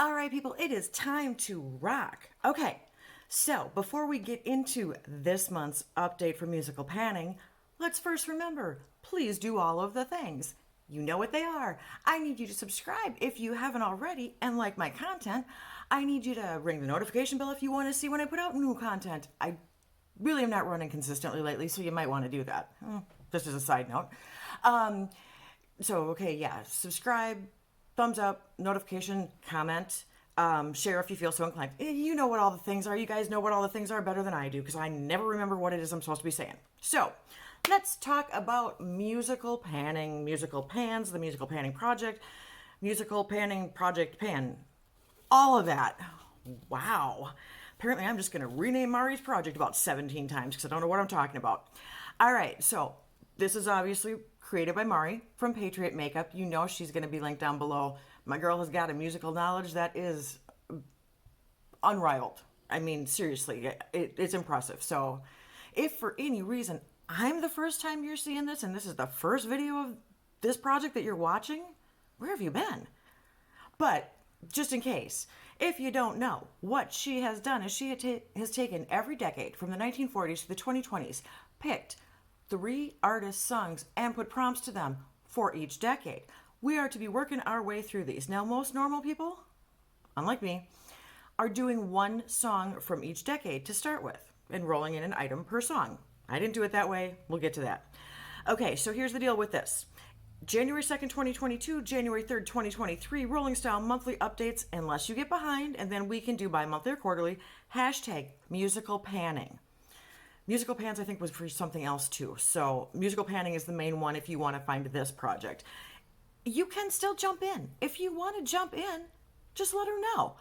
All right, people, it is time to rock. Okay, so before we get into this month's update for musical panning, let's first remember, please do all of the things. You know what they are. I need you to subscribe if you haven't already and like my content. I need you to ring the notification bell if you want to see when I put out new content. I really am not running consistently lately, so you might want to do that. Just as a side note. Subscribe, thumbs up, notification, comment, share if you feel so inclined. You know what all the things are. You guys know what all the things are better than I do because I never remember what it is I'm supposed to be saying. So let's talk about musical panning, musical pans, the musical panning project, musical panning project pan, all of that. Wow. Apparently I'm just going to rename Mari's project about 17 times because I don't know what I'm talking about. All right, so this is obviously created by Mari from Patriot Makeup. You know she's going to be linked down below. My girl has got a musical knowledge that is unrivaled. I mean, seriously, it's impressive. So if for any reason I'm the first time you're seeing this and this is the first video of this project that you're watching, where have you been? But just in case, if you don't know, what she has done is she has taken every decade from the 1940s to the 2020s, picked 3 artists' songs and put prompts to them for each decade. We are to be working our way through these. Now, most normal people, unlike me, are doing one song from each decade to start with and rolling in an item per song. I didn't do it that way. We'll get to that. Okay, so here's the deal with this. January 2nd, 2022, January 3rd, 2023, rolling style monthly updates, unless you get behind, and then we can do bi-monthly or quarterly, hashtag musical panning. Musical pans, I think, was for something else too. So musical panning is the main one if you want to find this project. You can still jump in. If you want to jump in, just let her know.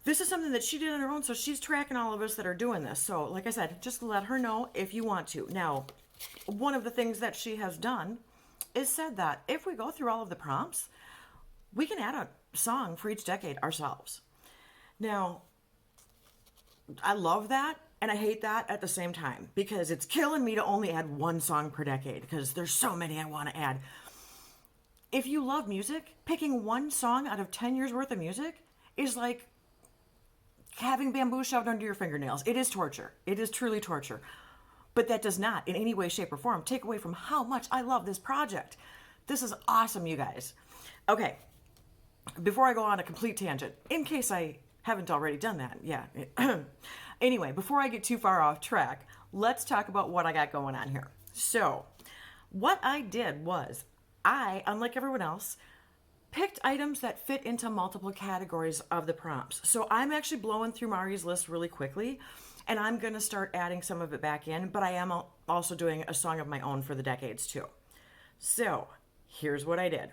This is something that she did on her own, so she's tracking all of us that are doing this. So like I said, just let her know if you want to. Now, one of the things that she has done is said that if we go through all of the prompts, we can add a song for each decade ourselves. Now, I love that and I hate that at the same time because it's killing me to only add one song per decade because there's so many I want to add. If you love music, picking one song out of 10 years worth of music is like having bamboo shoved under your fingernails. It is torture. It is truly torture. But that does not in any way, shape, or form take away from how much I love this project. This is awesome, you guys. Okay, before I go on a complete tangent, in case I haven't already done that, yeah. Anyway, before I get too far off track, let's talk about what I got going on here. So, what I did was, I, unlike everyone else, picked items that fit into multiple categories of the prompts. So I'm actually blowing through Mari's list really quickly, and I'm going to start adding some of it back in, but I am also doing a song of my own for the decades too. So here's what I did.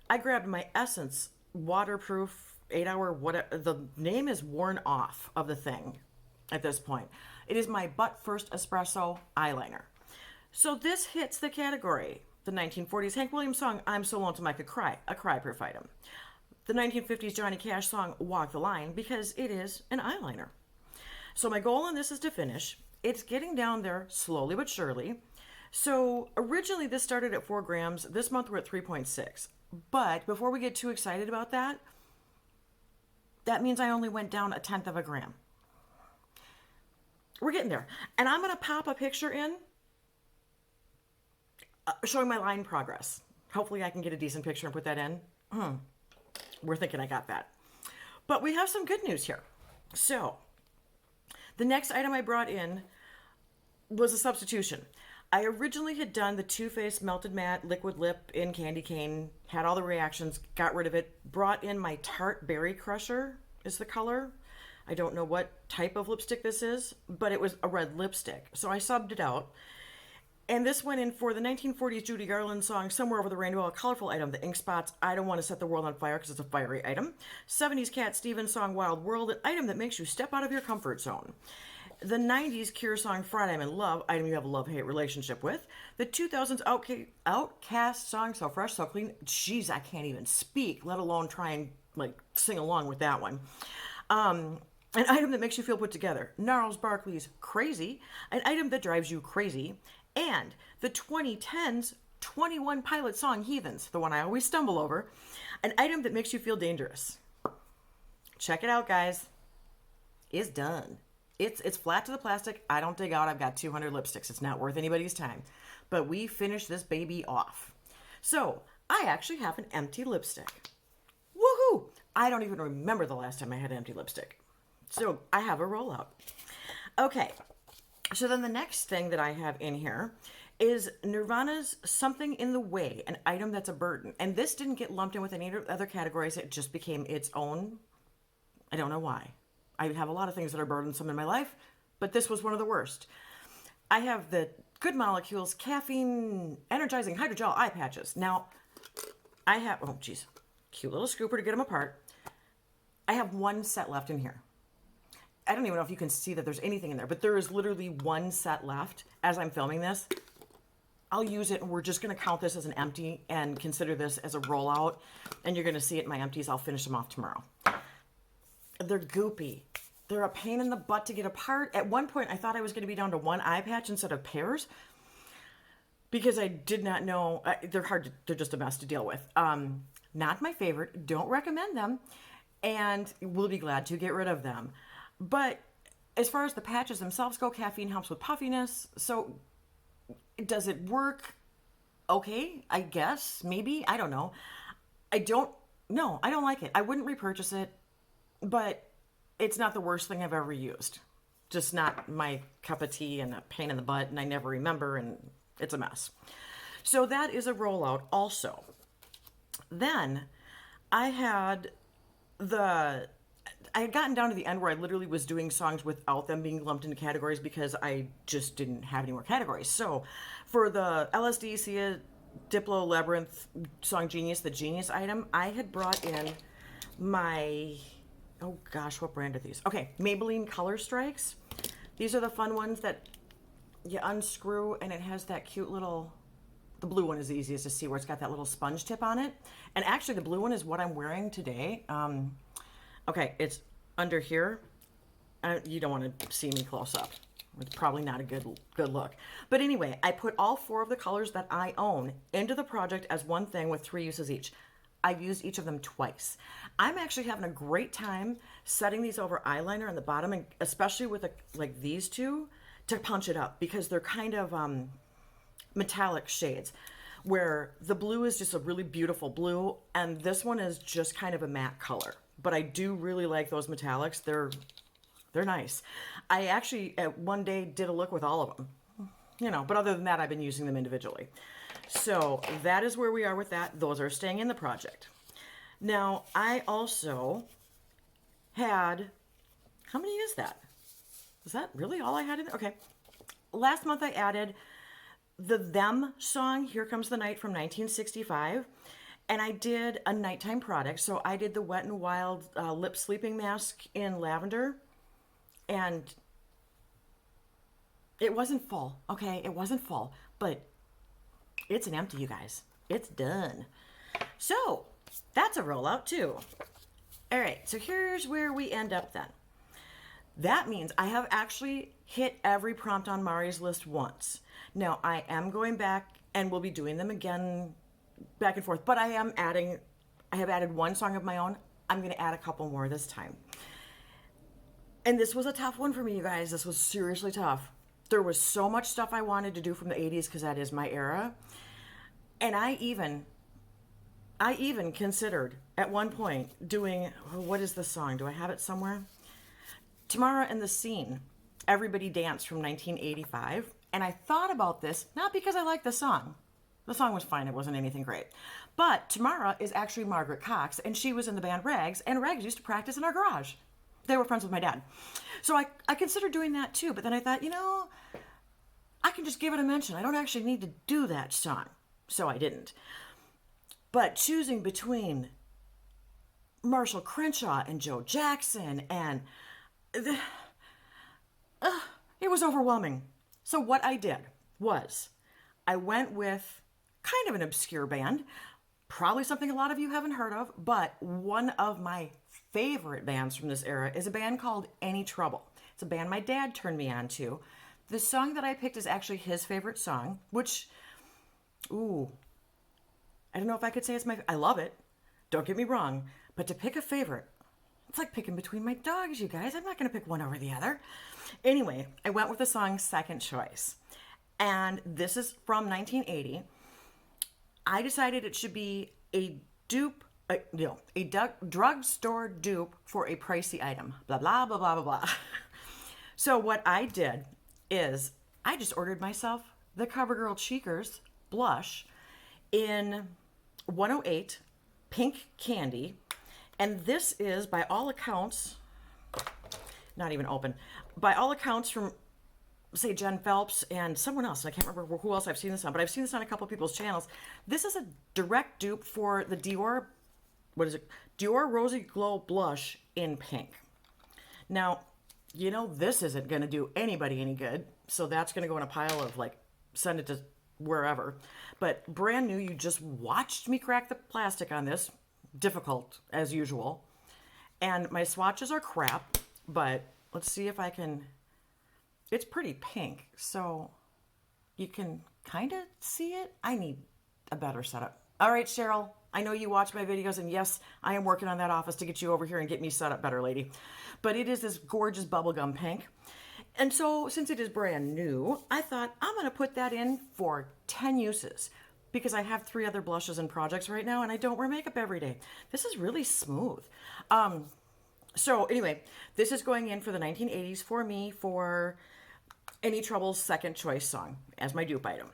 I grabbed my Essence waterproof 8-hour, whatever, the name is worn off of the thing at this point. It is my Butt First Espresso eyeliner. So this hits the category. The 1940s Hank Williams song, I'm So Lonesome I Could Cry, a cry-proof item. The 1950s Johnny Cash song, Walk the Line, because it is an eyeliner. So my goal on this is to finish. It's getting down there slowly but surely. So originally this started at 4 grams. This month we're at 3.6. But before we get too excited about that, that means I only went down 1/10 of a gram. We're getting there. And I'm going to pop a picture in showing my line progress. Hopefully I can get a decent picture and put that in. We're thinking I got that. But we have some good news here. So the next item I brought in was a substitution. I originally had done the Too Faced Melted Matte Liquid Lip in Candy Cane, had all the reactions, got rid of it, brought in my Tarte Berry Crusher is the color. I don't know what type of lipstick this is, but it was a red lipstick. So I subbed it out. And this went in for the 1940s Judy Garland song, Somewhere Over the Rainbow, a colorful item, the ink spots, I Don't Want to Set the World on Fire because it's a fiery item. 70s Cat Stevens song, Wild World, an item that makes you step out of your comfort zone. The 90s Cure song, Friday I'm in Love, item you have a love-hate relationship with. The 2000s Outkast song, So Fresh, So Clean. Jeez, I can't even speak, let alone try and sing along with that one. An item that makes you feel put together. Gnarls Barkley's Crazy, an item that drives you crazy. And the 2010s 21 Pilot song, Heathens, the one I always stumble over, an item that makes you feel dangerous. check it out, guys. It's done. It's flat to the plastic. I don't dig out. I've got 200 lipsticks. It's not worth anybody's time. But we finished this baby off. So I actually have an empty lipstick. Woohoo! I don't even remember the last time I had an empty lipstick. So I have a rollout. Okay. So then the next thing that I have in here is Nirvana's Something in the Way, an item that's a burden. And this didn't get lumped in with any other categories. It just became its own. I don't know why. I have a lot of things that are burdensome in my life, but this was one of the worst. I have the Good Molecules Caffeine Energizing Hydrogel Eye Patches. Now, I have, oh geez, cute little scooper to get them apart. I have one set left in here. I don't even know if you can see that there's anything in there, but there is literally one set left as I'm filming this. I'll use it, and we're just going to count this as an empty and consider this as a rollout, and you're going to see it in my empties. I'll finish them off tomorrow. They're goopy. They're a pain in the butt to get apart. At one point, I thought I was going to be down to one eye patch instead of pairs because I did not know. They're hard. They're just a mess to deal with. Not my favorite. Don't recommend them, and we'll be glad to get rid of them. But as far as the patches themselves go, caffeine helps with puffiness. So does it work? Okay, I guess. Maybe. I don't know. I don't like it. I wouldn't repurchase it. But it's not the worst thing I've ever used. Just not my cup of tea and a pain in the butt, and I never remember, and it's a mess. So that is a rollout also. Then I had gotten down to the end where I literally was doing songs without them being lumped into categories because I just didn't have any more categories. So for the LSD, Sia, Diplo, Labyrinth, Song Genius, the Genius item, I had brought in my... oh gosh, what brand are these? Okay, Maybelline Color Strikes. These are the fun ones that you unscrew and it has that cute little, the blue one is the easiest to see where it's got that little sponge tip on it. And actually the blue one is what I'm wearing today. Okay, it's under here. You don't want to see me close up. It's probably not a good look. But anyway, I put all 4 of the colors that I own into the project as one thing with 3 uses each. I've used each of them twice. I'm actually having a great time setting these over eyeliner on the bottom, and especially with like these two, to punch it up because they're kind of metallic shades, where the blue is just a really beautiful blue, and this one is just kind of a matte color. But I do really like those metallics. They're nice. I actually one day did a look with all of them, but other than that, I've been using them individually. So that is where we are with that. Those are staying in the project. Now, I also had, how many is that? Is that really all I had in there? Okay. Last month I added the Them song, Here Comes the Night from 1965. And I did a nighttime product. So I did the Wet n Wild lip sleeping mask in lavender. And it wasn't full. Okay, it wasn't full. But it's an empty, you guys. It's done. So that's a rollout too. All right, so here's where we end up then. That means I have actually hit every prompt on Mari's list once. Now I am going back and we'll be doing them again back and forth, but I have added one song of my own. I'm going to add a couple more this time. And this was a tough one for me, you guys. This was seriously tough. There was so much stuff I wanted to do from the 80s because that is my era. And I even considered at one point doing, what is the song? Do I have it somewhere? Tamara and the Scene, Everybody Dance from 1985. And I thought about this, not because I liked the song. The song was fine. It wasn't anything great. But Tamara is actually Margaret Cox, and she was in the band Rags, and Rags used to practice in our garage. They were friends with my dad. So I considered doing that too, but then I thought, I can just give it a mention. I don't actually need to do that song. So I didn't. But choosing between Marshall Crenshaw and Joe Jackson, and it was overwhelming. So what I did was I went with kind of an obscure band, probably something a lot of you haven't heard of, but one of my favorite bands from this era is a band called Any Trouble. It's a band my dad turned me on to. The song that I picked is actually his favorite song, which, I don't know if I could say I love it. Don't get me wrong. But to pick a favorite, It's like picking between my dogs, you guys. I'm not going to pick one over the other. Anyway, I went with the song Second Choice. And this is from 1980. I decided it should be a dupe, drugstore dupe for a pricey item. Blah, blah, blah, blah, blah, blah. So what I did is I just ordered myself the CoverGirl Cheekers blush in 108 Pink Candy. And this is, by all accounts, not even open, by all accounts from, say, Jen Phelps and someone else. I can't remember who else I've seen this on, but I've seen this on a couple of people's channels. This is a direct dupe for the Dior, Dior Rosy Glow Blush in pink. Now, you know, this isn't going to do anybody any good, so that's going to go in a pile of, like, send it to wherever. But brand new, you just watched me crack the plastic on this. Difficult, as usual. And my swatches are crap, but let's see if I can... It's pretty pink, so you can kind of see it. I need a better setup. All right, Cheryl, I know you watch my videos, and yes, I am working on that office to get you over here and get me set up better, lady. But it is this gorgeous bubblegum pink. And so, since it is brand new, I thought I'm going to put that in for 10 uses because I have 3 other blushes and projects right now, and I don't wear makeup every day. This is really smooth. So anyway, this is going in for the 1980s for me for Any Trouble's Second Choice song as my dupe item.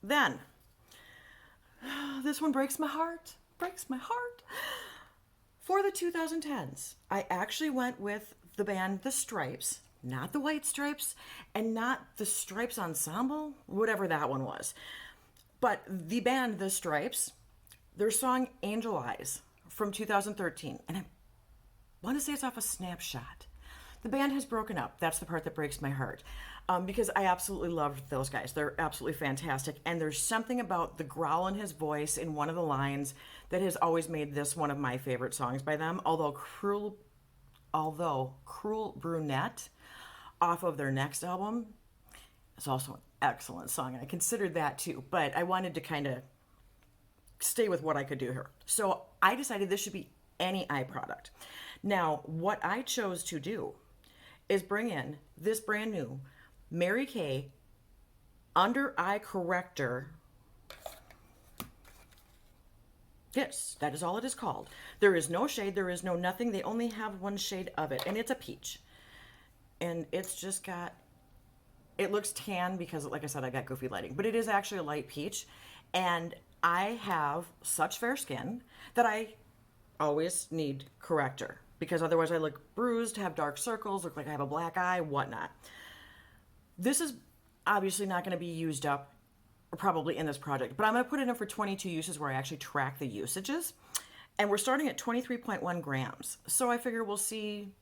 Then, this one breaks my heart. Breaks my heart. For the 2010s, I actually went with the band The Stripes, not the White Stripes, and not the Stripes Ensemble, whatever that one was. But the band The Stripes, their song Angel Eyes from 2013. And I want to say it's off a Snapshot. The band has broken up. That's the part that breaks my heart. Because I absolutely loved those guys. They're absolutely fantastic. And there's something about the growl in his voice in one of the lines that has always made this one of my favorite songs by them. Although Cruel Brunette off of their next album is also an excellent song. I considered that too. But I wanted to kind of stay with what I could do here. So I decided this should be any eye product. Now, what I chose to do is bring in this brand new Mary Kay Under Eye Corrector. Yes, that is all it is called. There is no shade, there is no nothing. They only have one shade of it, and it's a peach. And it's just got, it looks tan because, like I said, I got goofy lighting, but it is actually a light peach. And I have such fair skin that I always need corrector because otherwise I look bruised, have dark circles, look like I have a black eye, whatnot. This is obviously not going to be used up probably in this project, but I'm going to put it in for 22 uses where I actually track the usages. And we're starting at 23.1 grams. So I figure we'll see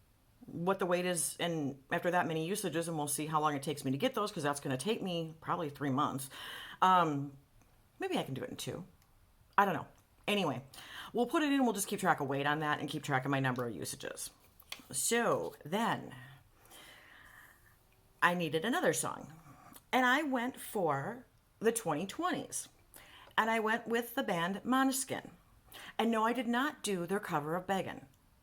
what the weight is and after that many usages, and we'll see how long it takes me to get those because that's going to take me probably 3 months. Maybe I can do it in 2. I don't know. Anyway, we'll put it in. We'll just keep track of weight on that and keep track of my number of usages. So then I needed another song. And I went for the 2020s. And I went with the band Maneskin. And no, I did not do their cover of Beggin'.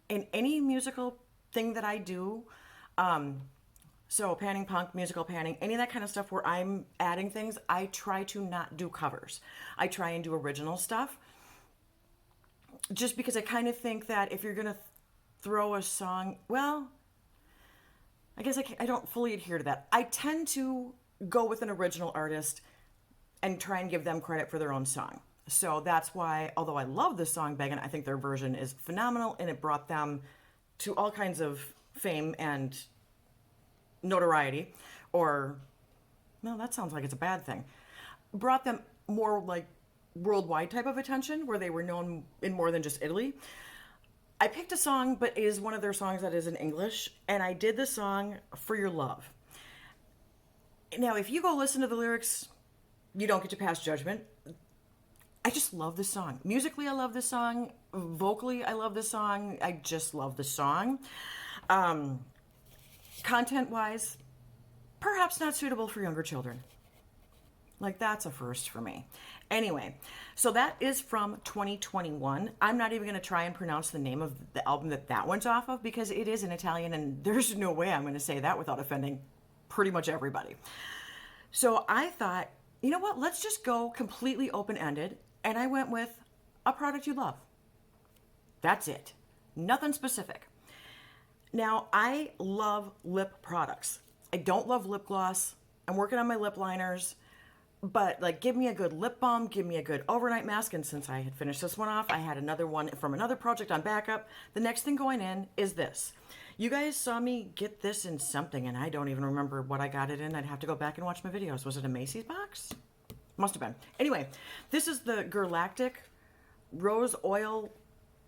In any musical thing that I do, so panning punk, musical panning, any of that kind of stuff where I'm adding things, I try to not do covers. I try and do original stuff. Just because I kind of think that if you're going to throw a song, well, I guess I don't fully adhere to that. I tend to go with an original artist and try and give them credit for their own song. So that's why, although I love the song Beggin', I think their version is phenomenal and it brought them to all kinds of fame and notoriety, or, no, that sounds like it's a bad thing. Brought them more like worldwide type of attention where they were known in more than just Italy. I picked a song, but it is one of their songs that is in English, and I did the song For Your Love. Now, if you go listen to the lyrics, you don't get to pass judgment. I just love this song. Musically, I love this song. Vocally, I love this song. I just love the song. Content-wise, perhaps not suitable for younger children. Like, that's a first for me. Anyway, so that is from 2021. I'm not even going to try and pronounce the name of the album that one's off of because it is in Italian and there's no way I'm going to say that without offending pretty much everybody. So I thought, you know what? Let's just go completely open-ended. And I went with a product you love. That's it. Nothing specific. Now, I love lip products. I don't love lip gloss. I'm working on my lip liners. But, like, give me a good lip balm. Give me a good overnight mask. And since I had finished this one off, I had another one from another project on backup. The next thing going in is this. You guys saw me get this in something, and I don't even remember what I got it in. I'd have to go back and watch my videos. Was it a Macy's box? Must have been. Anyway, this is the Galactic Rose Oil...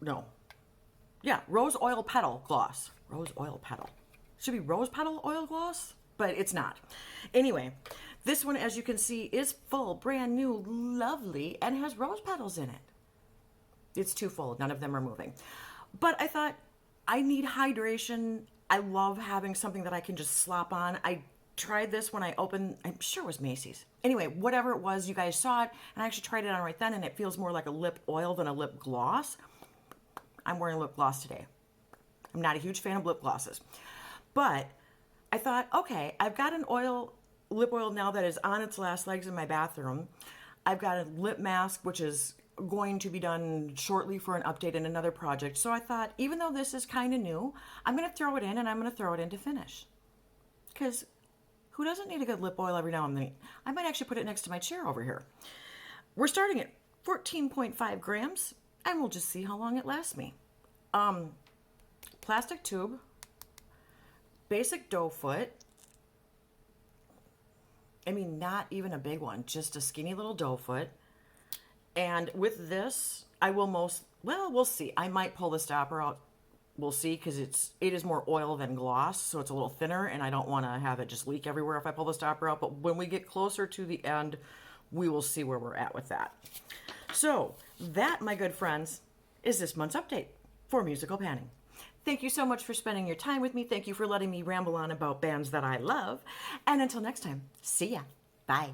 No. Yeah, Rose Oil Petal Gloss. Rose Oil Petal. Should be Rose Petal Oil Gloss, but it's not. Anyway, this one, as you can see, is full, brand new, lovely, and has rose petals in it. It's too full. None of them are moving. But I thought, I need hydration. I love having something that I can just slop on. I tried this when I opened, I'm sure it was Macy's. Anyway, whatever it was, you guys saw it, and I actually tried it on right then, and it feels more like a lip oil than a lip gloss. I'm wearing lip gloss today. I'm not a huge fan of lip glosses. But I thought, okay, I've got an lip oil now that is on its last legs in my bathroom. I've got a lip mask, which is going to be done shortly for an update in another project. So I thought, even though this is kind of new, I'm going to throw it in, and I'm going to throw it in to finish. Because who doesn't need a good lip oil every now and then? I might actually put it next to my chair over here. We're starting at 14.5 grams, and we'll just see how long it lasts me. Plastic tube, basic doe foot. I mean, not even a big one, just a skinny little doe foot. And with this, I will we'll see. I might pull the stopper out. We'll see, because it is more oil than gloss, so it's a little thinner, and I don't want to have it just leak everywhere if I pull the stopper out. But when we get closer to the end, we will see where we're at with that. So that, my good friends, is this month's update for Musical Panning. Thank you so much for spending your time with me. Thank you for letting me ramble on about bands that I love. And until next time, see ya. Bye.